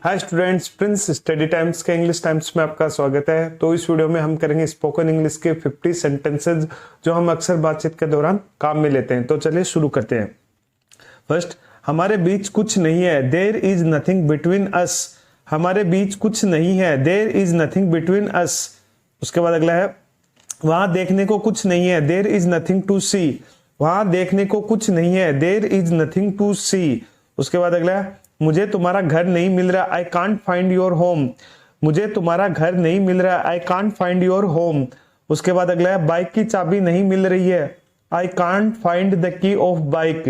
Hi students, Prince study times के English times में आपका स्वागत है। तो इस वीडियो में हम करेंगे स्पोकन इंग्लिश के 50 सेंटेंसेज जो हम अक्सर बातचीत के दौरान काम में लेते हैं। तो चलिए शुरू करते हैं। फर्स्ट, हमारे बीच कुछ नहीं है, there is nothing between us. हमारे बीच कुछ नहीं है, there is nothing between us. उसके बाद अगला है, वहां देखने को कुछ नहीं है, देयर इज नथिंग टू सी। वहां देखने को कुछ नहीं है, देयर इज नथिंग टू सी। उसके बाद अगला है, मुझे तुम्हारा घर नहीं मिल रहा, आई कांट फाइंड योर होम। मुझे तुम्हारा घर नहीं मिल रहा, आई कांट फाइंड योर होम। उसके बाद अगला है, बाइक की चाबी नहीं मिल रही है, आई can't find the key of bike.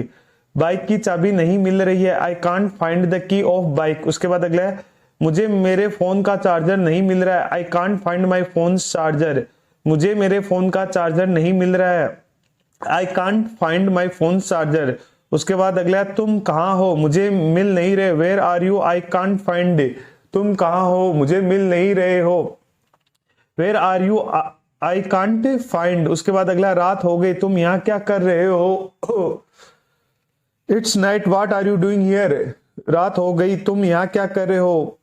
Bike की चाबी नहीं मिल रही है, आई can't find the key of bike. उसके बाद अगला है, मुझे मेरे फोन का चार्जर नहीं मिल रहा है, आई can't find my phone charger. मुझे मेरे फोन का चार्जर नहीं मिल रहा है, आई can't find my phone charger. उसके बाद अगला है, तुम कहाँ हो, मुझे मिल नहीं रहे, where are you, I can't find. तुम कहाँ हो, मुझे मिल नहीं रहे हो, where are you, I can't find. उसके बाद अगला, रात हो गई, तुम यहाँ क्या कर रहे हो। It's night, what are you doing here. रात हो गई, तुम यहाँ क्या कर रहे हो।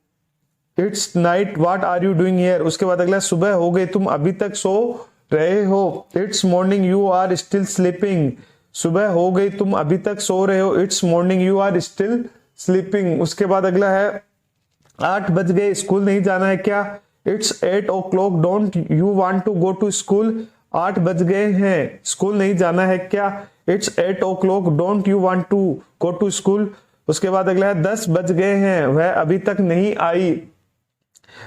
It's night, what are you doing here. उसके बाद अगला, सुबह हो गई, तुम अभी तक सो रहे हो। It's morning, you are still sleeping. सुबह हो गई, तुम अभी तक सो रहे हो। It's morning, you are still sleeping. उसके बाद अगला है, 8 बज गए, स्कूल नहीं जाना है क्या। It's 8 o'clock, don't you want to go to school. 8 बज गए हैं, स्कूल नहीं जाना है क्या। It's 8 o'clock, don't you want to go to school. उसके बाद अगला है, 10 बज गए हैं, वह अभी तक नहीं आई।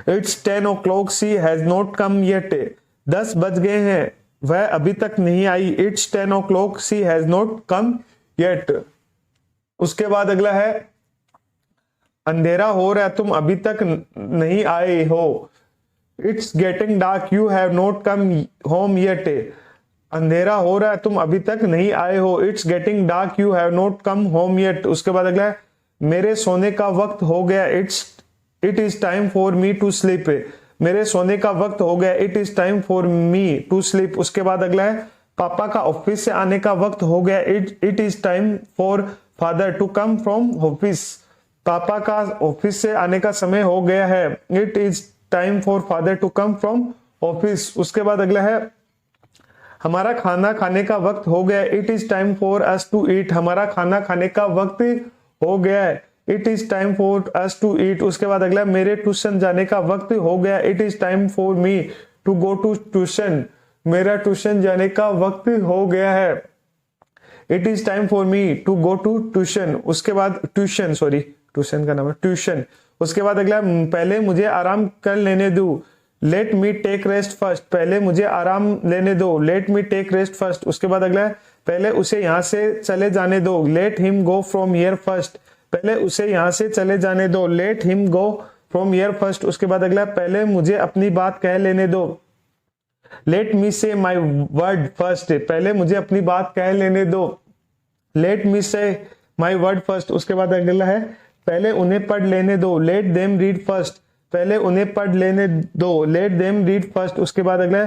It's 10 o'clock, she has not come yet. 10 बज गए हैं, वह अभी तक नहीं आई। It's 10 o'clock, she has not come yet. उसके बाद अगला है, अंधेरा हो रहा है, तुम अभी तक नहीं आए हो। It's getting dark, you have not come home yet. अंधेरा हो रहा है, तुम अभी तक नहीं आए हो। It's getting dark, you have not come home yet. उसके बाद अगला है, मेरे सोने का वक्त हो गया। It is time for me to sleep. मेरे सोने का वक्त हो गया, it is time for me to sleep. उसके बाद अगला है, पापा का ऑफिस से आने का वक्त हो गया। It is time for father to come from office. पापा का ऑफिस से आने का समय हो गया है। It is time for father to come from office. उसके बाद अगला है, हमारा खाना खाने का वक्त हो गया। It is time for us to eat. हमारा खाना खाने का वक्त हो गया है। It is time for us to eat. उसके बाद अगला, मेरे ट्यूशन जाने का वक्त हो गया। It is time for me to go to tuition. मेरा ट्यूशन जाने का वक्त हो गया है। It is time for me to go to tuition. उसके बाद ट्यूशन का नाम है ट्यूशन। उसके बाद अगला, पहले मुझे आराम कर लेने दो। Let me take rest first. पहले मुझे आराम लेने दो। Let me take rest first. उसके बाद अगला, पहले उसे यहां से चले जाने दो। Let him go from here first. पहले उसे यहां से चले जाने दो। Let him go from here first. उसके बाद अगला, पहले मुझे अपनी बात कह लेने दो। लेट मी से माई वर्ड फर्स्ट। पहले मुझे अपनी बात कह लेने दो। लेट मी से माई वर्ड फर्स्ट। उसके बाद अगला है, पहले उन्हें पढ़ लेने दो। Let them read first. पहले उन्हें पढ़ लेने दो। Let them read first. उसके बाद अगला है,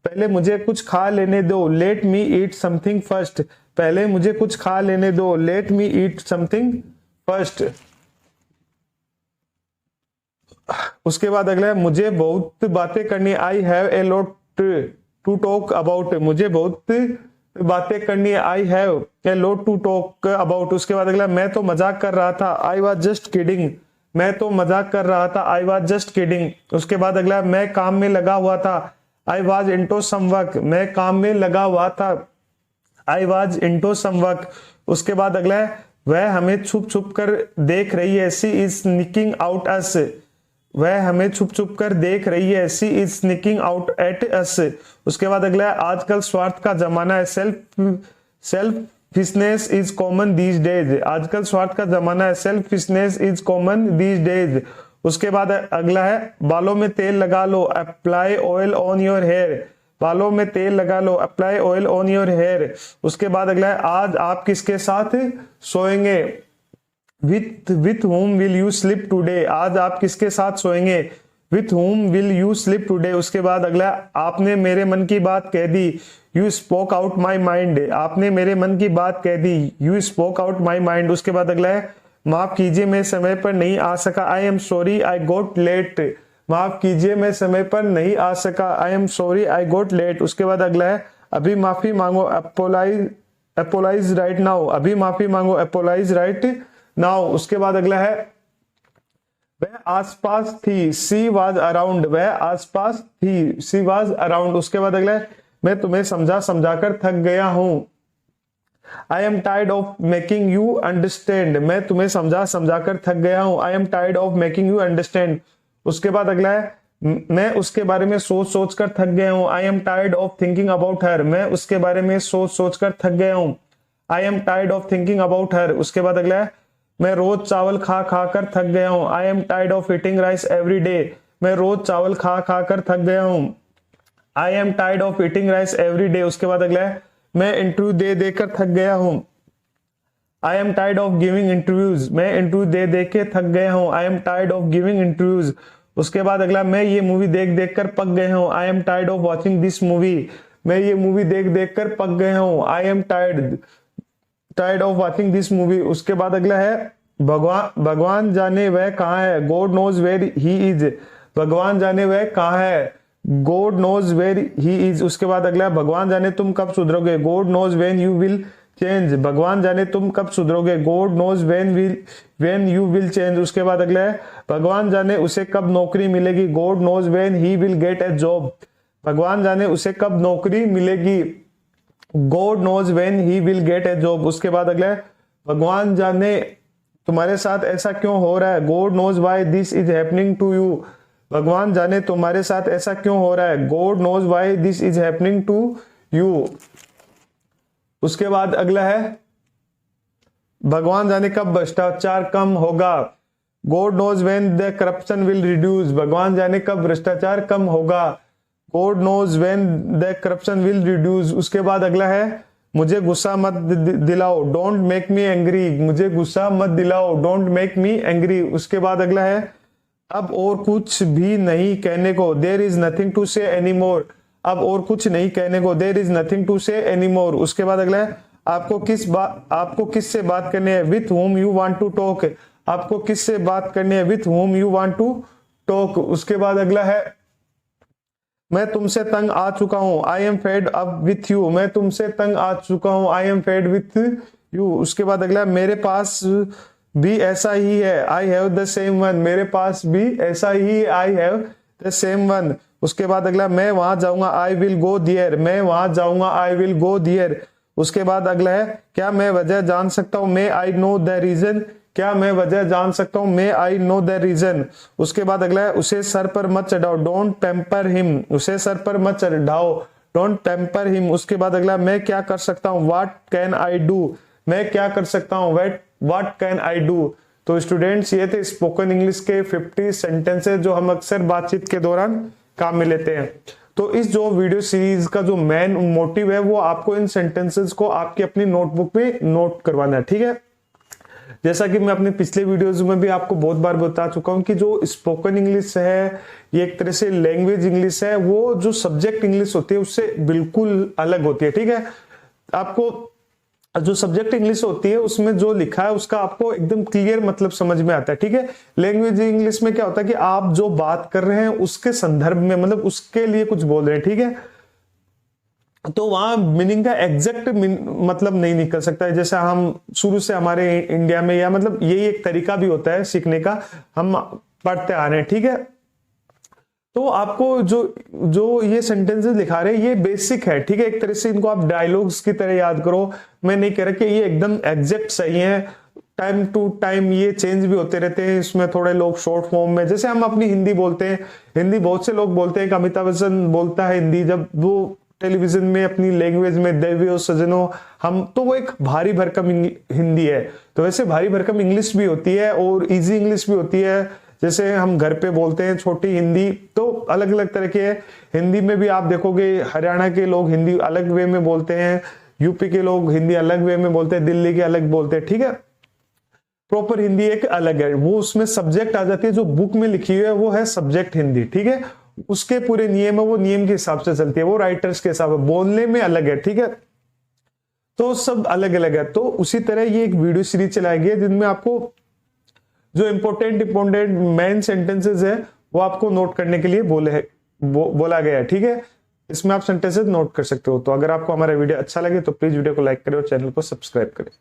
पहले मुझे कुछ खा लेने दो। Let me eat something first. पहले मुझे कुछ खा लेने दो। Let me eat something first. उसके बाद अगला है, मुझे बहुत बातें करनी। I have a lot to talk about. मुझे बहुत बातें करनी है। I have a lot to talk about. उसके बाद अगला, मैं तो मजाक कर रहा था। I was just kidding. मैं तो मजाक कर रहा था। I was just kidding. उसके बाद अगला, मैं काम में लगा हुआ था। I was into some work. मैं काम में लगा हुआ था। I was into some work. उसके बाद अगला है, वह हमें छुप छुप कर देख रही है। She is sneaking out us. वह हमें छुप छुप कर देख रही है। She is sneaking out at us. उसके बाद अगला है, आजकल स्वार्थ का जमाना है। Selfishness is common these days. आजकल स्वार्थ का जमाना है। Selfishness is common these days. उसके बाद अगला है, बालों में तेल लगा लो। Apply oil on your hair. बालों में तेल लगा लो। Apply oil on your hair. उसके बाद अगला है, आज आप किसके साथ सोएंगे। With whom will you sleep today। आज आप किसके साथ सोएंगे। With whom will you sleep today। उसके बाद अगला, आपने मेरे मन की बात कह दी। You spoke out my mind। आपने मेरे मन की बात कह दी। You spoke out my mind। उसके बाद अगला है, माफ कीजिए मैं समय पर नहीं आ सका, I am sorry I got late. माफ कीजिए मैं समय पर नहीं आ सका, I am sorry I got late. उसके बाद अगला है अभी माफी मांगो, अपोलाइज राइट नाउ। अभी माफी मांगो, अपोलाइज राइट नाउ। उसके बाद अगला है वह आसपास थी, सी वाज अराउंड। वह आसपास थी, सी वाज अराउंड। उसके बाद अगला है मैं तुम्हें समझा समझाकर थक गया हूं, I am tired of making you understand. मैं तुम्हें समझा समझाकर थक गया हूं, I am tired of making you understand. उसके बाद अगला है मैं उसके बारे में सोच सोच कर थक गया हूं, I am tired of thinking about her. मैं उसके बारे में सोच सोच कर थक गया हूं, I am tired of thinking about her. उसके बाद अगला है मैं रोज चावल खा खा कर थक गया हूं, I am tired of eating rice every day. मैं रोज चावल खा खा कर थक गया हूं, I am tired of eating rice every day. उसके बाद अगला है मैं इंटरव्यू दे देकर थक गया हूं, I am tired of giving interviews. मैं इंटरव्यू दे दे के थक गया हूं, I am tired of giving interviews. उसके बाद अगला मैं ये मूवी देख देख कर पक गया हूं, I am tired of watching this movie. मैं ये मूवी देख देख कर पक गया हूं, I am tired of watching this movie. उसके बाद अगला है भगवान जाने वह कहाँ है, God knows where he is. भगवान जाने वह कहाँ है, God knows where he is. उसके बाद अगला है भगवान जाने तुम कब सुधरोगे, God knows when you will change. भगवान जाने तुम कब सुधरोगे, God knows when you will change. उसके बाद अगला है भगवान जाने उसे कब नौकरी मिलेगी, God knows when he will get a job. भगवान जाने उसे कब नौकरी मिलेगी, God knows when he will get a job. उसके बाद अगला है भगवान जाने तुम्हारे साथ ऐसा क्यों हो रहा है, God knows why this is happening to you. भगवान जाने तुम्हारे साथ ऐसा क्यों हो रहा है, God knows why this is happening to you. उसके बाद अगला है भगवान जाने कब भ्रष्टाचार कम होगा, God knows when the corruption will reduce. भगवान जाने कब भ्रष्टाचार कम होगा, God knows when the corruption will reduce. उसके बाद अगला है मुझे गुस्सा मत दिलाओ, डोंट मेक मी एंग्री। मुझे गुस्सा मत दिलाओ, डोंट मेक मी एंग्री। उसके बाद अगला है अब और कुछ भी नहीं कहने को, देयर इज नथिंग टू से एनी मोर। अब और कुछ नहीं कहने को, देयर इज नथिंग टू से एनी मोर। उसके बाद अगला है आपको किस से बात करनी है, with whom you want to talk। आपको किस से बात करनी है, with whom you want to talk। उसके बाद अगला है मैं तुमसे तंग आ चुका हूं, I am fed up with you. मैं तुमसे तंग आ चुका हूं, I am fed with you. उसके बाद अगला मेरे पास भी ऐसा ही है, I have the same one. मेरे पास भी ऐसा ही, I have the same one. उसके बाद अगला मैं वहां जाऊंगा, आई विल गो देयर। मैं वहां जाऊंगा, आई विल गो देयर। उसके बाद अगला है क्या मैं वजह जान सकता हूं, मे आई नो द रीजन। क्या मैं वजह जान सकता हूं, मे आई नो द रीजन। उसके बाद अगला है उसे सर पर मत चढ़ाओ, डोंट पैम्पर हिम। उसे सर पर मत चढ़ाओ, डोंट पैम्पर हिम। उसके बाद अगला मैं क्या कर सकता हूं, व्हाट कैन आई डू। मैं क्या कर सकता हूं, व्हाट कैन आई डू। तो स्टूडेंट्स ये थे स्पोकन इंग्लिश के 50 सेंटेंसेस जो हम अक्सर बातचीत के दौरान काम में लेते हैं। तो इस जो वीडियो सीरीज का जो मेन मोटिव है वो आपको इन सेंटेंसेस को आपकी अपनी नोटबुक में नोट करवाना है, ठीक है। जैसा कि मैं अपने पिछले वीडियोस में भी आपको बहुत बार बता चुका हूं कि जो स्पोकन इंग्लिश है ये एक तरह से लैंग्वेज इंग्लिश है, वो जो सब्जेक्ट इंग्लिश होती है उससे बिल्कुल अलग होती है, ठीक है। आपको जो सब्जेक्ट इंग्लिश होती है उसमें जो लिखा है उसका आपको एकदम क्लियर मतलब समझ में आता है, ठीक है। लैंग्वेज इंग्लिश में क्या होता है कि आप जो बात कर रहे हैं उसके संदर्भ में मतलब उसके लिए कुछ बोल रहे हैं, ठीक है। तो वहां मीनिंग का एग्जैक्ट मतलब नहीं निकल सकता है। जैसे हम शुरू से हमारे इंडिया में या मतलब यही एक तरीका भी होता है सीखने का, हम पढ़ते आ रहे हैं, ठीक है। तो आपको जो ये सेंटेंसेस लिखा रहे हैं ये बेसिक है, ठीक है। एक तरह से इनको आप डायलॉग्स की तरह याद करो। मैं नहीं कह रहा कि ये एकदम एग्जैक्ट सही है, टाइम टू टाइम ये चेंज भी होते रहते हैं। इसमें थोड़े लोग शॉर्ट फॉर्म में, जैसे हम अपनी हिंदी बोलते हैं, हिंदी बहुत से लोग बोलते हैं कि अमिताभ बच्चन बोलता है हिंदी जब वो टेलीविजन में अपनी लैंग्वेज में देवियों सजनों हम, तो वो एक भारी भरकम हिंदी है। तो वैसे भारी भरकम इंग्लिश भी होती है और इजी इंग्लिश भी होती है। जैसे हम घर पे बोलते हैं छोटी हिंदी, तो अलग अलग तरह के हिंदी में भी आप देखोगे हरियाणा के लोग हिंदी अलग वे में बोलते हैं, यूपी के लोग हिंदी अलग वे में बोलते हैं, दिल्ली के अलग बोलते हैं, ठीक है। प्रॉपर हिंदी एक अलग है, वो उसमें सब्जेक्ट आ जाती है। जो बुक में लिखी हुई है वो है सब्जेक्ट हिंदी, ठीक है। उसके पूरे नियम है, वो नियम के हिसाब से चलती है, वो राइटर्स के हिसाब से, बोलने में अलग है, ठीक है। तो सब अलग अलग है। तो उसी तरह ये एक वीडियो सीरीज चलाई गई है जिनमें आपको जो इंपॉर्टेंट मेन सेंटेंसेस है वो आपको नोट करने के लिए बोला गया है, ठीक है। इसमें आप सेंटेंसेस नोट कर सकते हो। तो अगर आपको हमारा वीडियो अच्छा लगे तो प्लीज वीडियो को लाइक करें और चैनल को सब्सक्राइब करें।